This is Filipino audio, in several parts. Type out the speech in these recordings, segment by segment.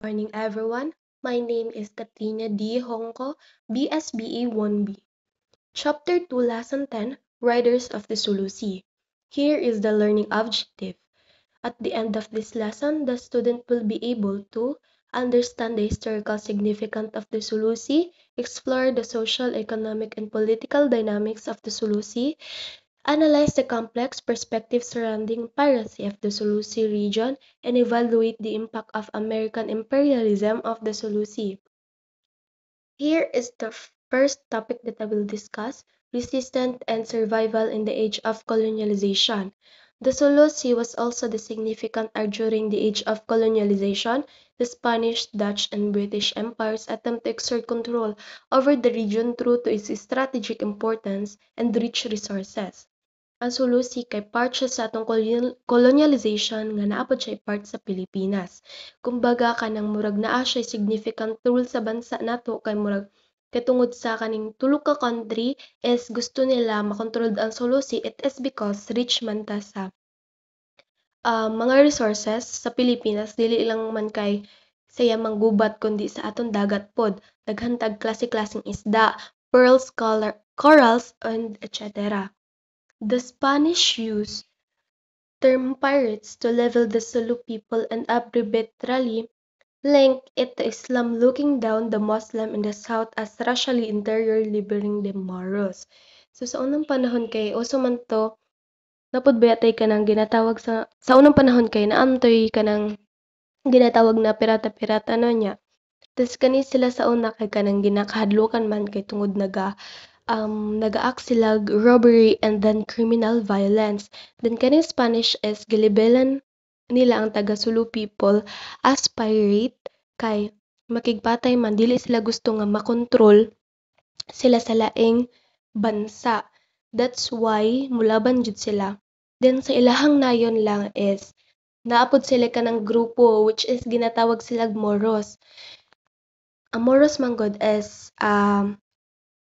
Morning, everyone. My name is Katrina D. Hongko, BSBA 1B. Chapter 2, Lesson 10, Riders of the Sulu Sea. Here is the learning objective. At the end of this lesson, the student will be able to understand the historical significance of the Sulu Sea, explore the social, economic, and political dynamics of the Sulu Sea, analyze the complex perspectives surrounding piracy of the Sulu Sea region, and evaluate the impact of American imperialism of the Sulu Sea. Here is the first topic that I will discuss, resistance and survival in the age of colonialization. The Sulu Sea was also the significant during the age of colonialization. The Spanish, Dutch, and British empires attempt to exert control over the region through to its strategic importance and rich resources. Ang Sulu Sea kay part siya sa atong colonialization nga naabot siya part sa Pilipinas. Kumbaga kanang murag naa siya significant role sa bansa nato kay murag katungod sa kaning tulo ka country is gusto nila makontrol ang Sulu Sea. It is because rich man ta sa mga resources sa Pilipinas, dili lang man kay saya manggubat kundi sa aton dagat pod. Daghan tag klase-klaseng isda, pearls, corals, and etc. The Spanish used term pirates to level the Sulu people and arbitrarily link it to Islam, looking down the Muslim in the south as racially interior liberating the Moros. So sa unang panahon kay uso man to napod bayatay ka nang ginatawag sa unang panahon kay naamtoy ka nang ginatawag na pirata-pirata no niya. Tas kani sila sa una kay kanang ginakahadlukan man kay tungod nag-act sila robbery and then criminal violence. Then kaning Spanish is gilibelan nila ang taga-Sulu people as pirate kay makigpatay man dili sila gusto nga makontrol sila sa laing bansa. That's why mulaban jud sila. Then sa ilahang nayon lang is naapod sila kanang grupo which is ginatawag sila Moros. Ang Moros man god is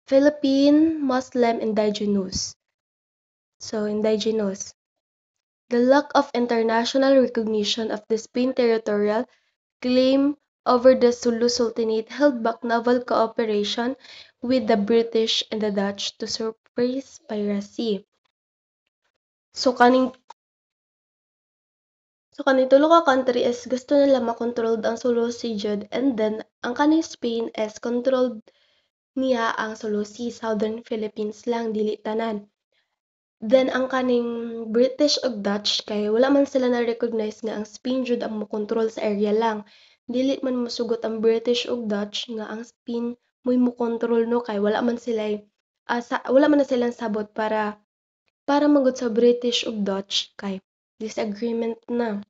Philippine Muslim indigenous. So, indigenous. The lack of international recognition of the Spain territorial claim over the Sulu Sultanate held back naval cooperation with the British and the Dutch to suppress piracy. So, kaning tulo ka country is gusto nila makontrol ang Sulu Sea jud, and then ang kaning Spain is controlled niya ang Sulu Sea, Southern Philippines lang, dili tanan. Then ang kaning British ug Dutch kay wala man sila na-recognize nga ang Spain jud ang mokontrol sa area lang. Dili man mosugot ang British ug Dutch nga ang Spain mo'y mokontrol no kay wala man sila wala man na silang sabot para magud sa British ug Dutch kay disagreement na.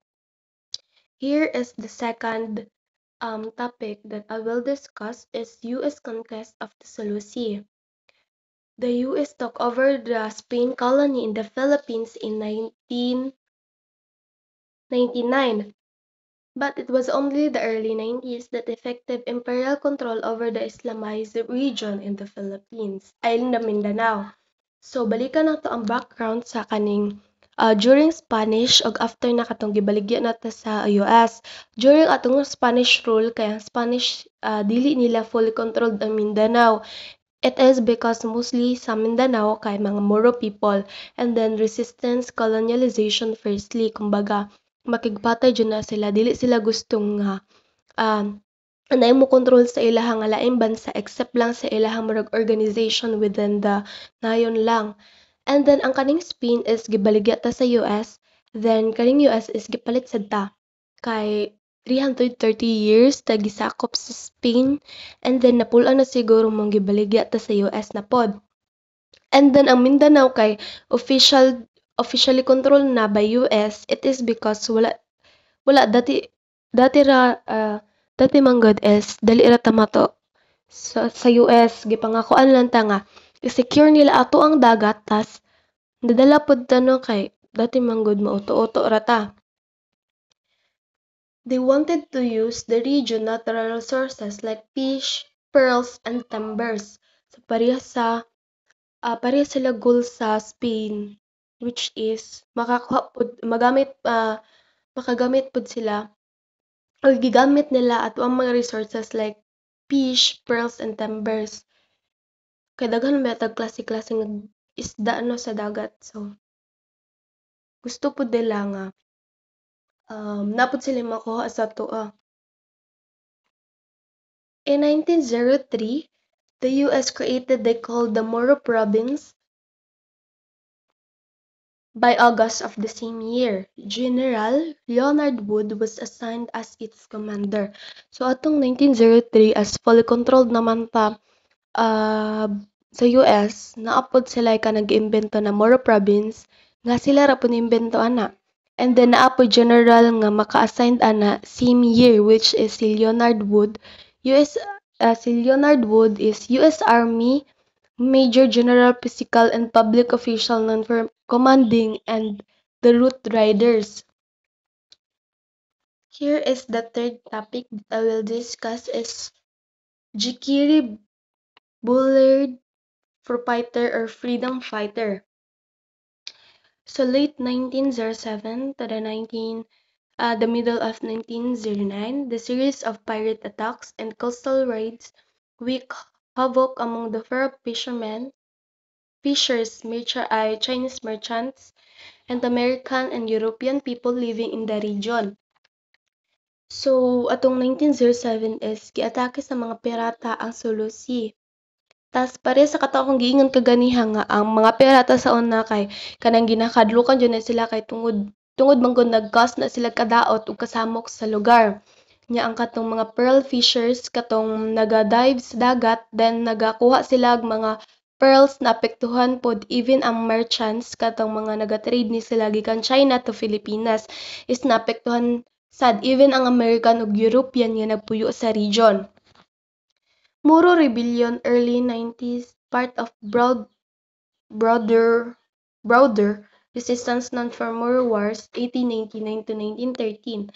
Here is the second topic that I will discuss is US conquest of the Sulu Sea. The US took over the Spain colony in the Philippines in 1999, but it was only the early 90s that effective imperial control over the Islamized region in the Philippines, island of Mindanao. So balikan nato ang background sa kaning during Spanish ug after na katong gibaligya nato sa US. During atong Spanish rule kay ang Spanish dili nila fully controlled ang Mindanao. It is because mostly sa Mindanao kay mga Moro people and then resistance colonialization firstly. Kumbaga, makigpatay dyan na sila. Dili sila gustong anay mo control sa ilahang laing bansa except lang sa ilahang murag organization within the nayon lang. And then ang kaning Spain is gibaligya ta sa US. Then kaning US is gipalit sa ta. Kay 330 years ta gisakop sa Spain and then napulaan na siguro mong gibaligya ta sa US na pod. And then ang Mindanao kay officially controlled na by US. It is because wala dati manggod is dali ra ta mato sa US gipangakuan lang ta nga i-secure nila ato ang dagat tas nadala pod ta no kay dati manggod mauto-uto ra ta. They wanted to use the region natural resources like fish, pearls, and timbers. So pareha sila goal sa Spain, which is makagamit pod sila or gigamit nila ato ang mga resources like fish, pearls, and timbers. Kay daghan may tag klase-klase ng isda no sa dagat. So gusto pud nila nga napud sila makuha sa toa. In 1903, the US created they called the Moro Province. By August of the same year, General Leonard Wood was assigned as its commander. So atong 1903 as fully controlled naman ta sa US, naapod sila ka nag-imbento na Moro Province nga sila ra po ni-imbento ana. And then naapod general nga maka-assigned ana same year which is si Leonard Wood. Si Leonard Wood is US Army Major General Physical and Public Official known for commanding and the Route Riders. Here is the third topic that I will discuss is Jikiri Bullard for fighter or freedom fighter. So late 1907 to the middle of 1909, the series of pirate attacks and coastal raids wreaked havoc among the Faro fishers, Chinese merchants, and American and European people living in the region. So, atong 1907 is giatake sa mga pirata ang Sulu Sea. Tas pare sa kataong giingon kaganiha nga ang mga pirata sa una kay kanang ginakadlukan jud na sila kay tungod man gud nag-cause na sila kadaot ug kasamok sa lugar. Nya ang katong mga pearl fishers katong naga-dive sa dagat then nagakuha sila og mga pearls na apektuhan pod even ang merchants katong mga naga-trade ni sila gikan China to Pilipinas is naapektuhan sad even ang American ug European nga nagpuyo sa region. Moro Rebellion early 90s part of broader resistance known for Moro Wars 1899 to 1913.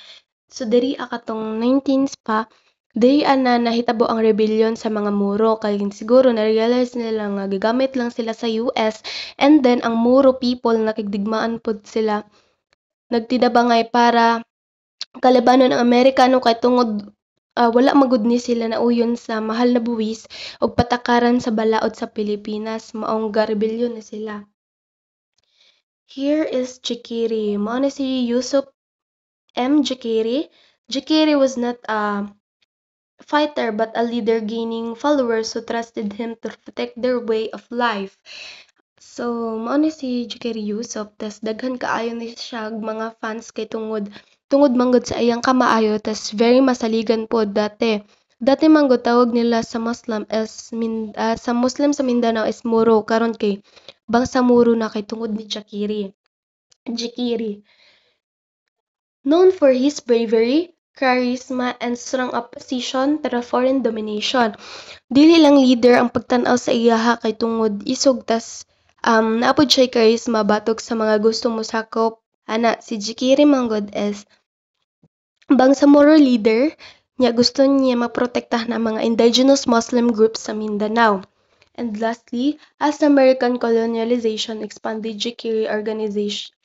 So diri akatong 19s pa diri ana nahitabo ang rebellion sa mga Moro kay siguro na-realize nila nga gigamit lang sila sa US and then ang Moro people nakigdigmaan pod sila nagtidabangay para kalabanon ang Amerikano kay tungod wala magud ni sila nauyon sa mahal na buwis ug patakaran sa balaod sa Pilipinas maong rebellion na sila. Here is Jikiri. Mao ni si Yusuf M. Jikiri. Jikiri was not a fighter but a leader gaining followers who trusted him to protect their way of life. So, mao ni si Jikiri Yusuf, tas daghan kaayo ni siya mga fans kay tungod manggod sa iyang kamaayo tas very masaligan po dati. Dati manggod tawag nila sa Muslim sa Muslim sa Mindanao is Moro karon kay bangsa Moro na kay tungod ni Jikiri. Known for his bravery, charisma, and strong opposition to the foreign domination. Dili lang leader ang pagtanaw sa iyaha kay tungod isog tas naapod siya charisma batok sa mga gusto mo sakop. Ana, si Jikiri manggod is bangsa Moro leader niya gusto niya maprotektahan ang mga indigenous Muslim groups sa Mindanao. And lastly, as American colonialization expanded, Jikiri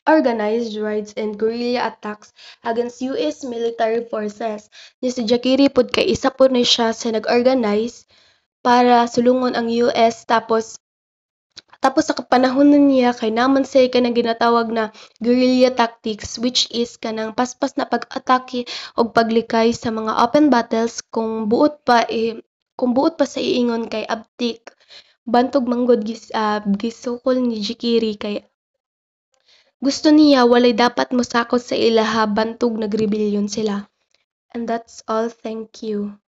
organized raids and guerrilla attacks against US military forces. Ni si Jikiri pud kay isa po na siya sa nag-organize para sulungon ang US tapos sa kapanahon niya kay naman say kanang ginatawag na guerrilla tactics which is kanang paspas na pag-atake o paglikay sa mga open battles kung buot pa sa iingon kay abtik bantog manggod gisukol ni Jikiri kay gusto niya walay dapat mosakot sa ilaha bantog nagrebellion sila. And that's all. Thank you.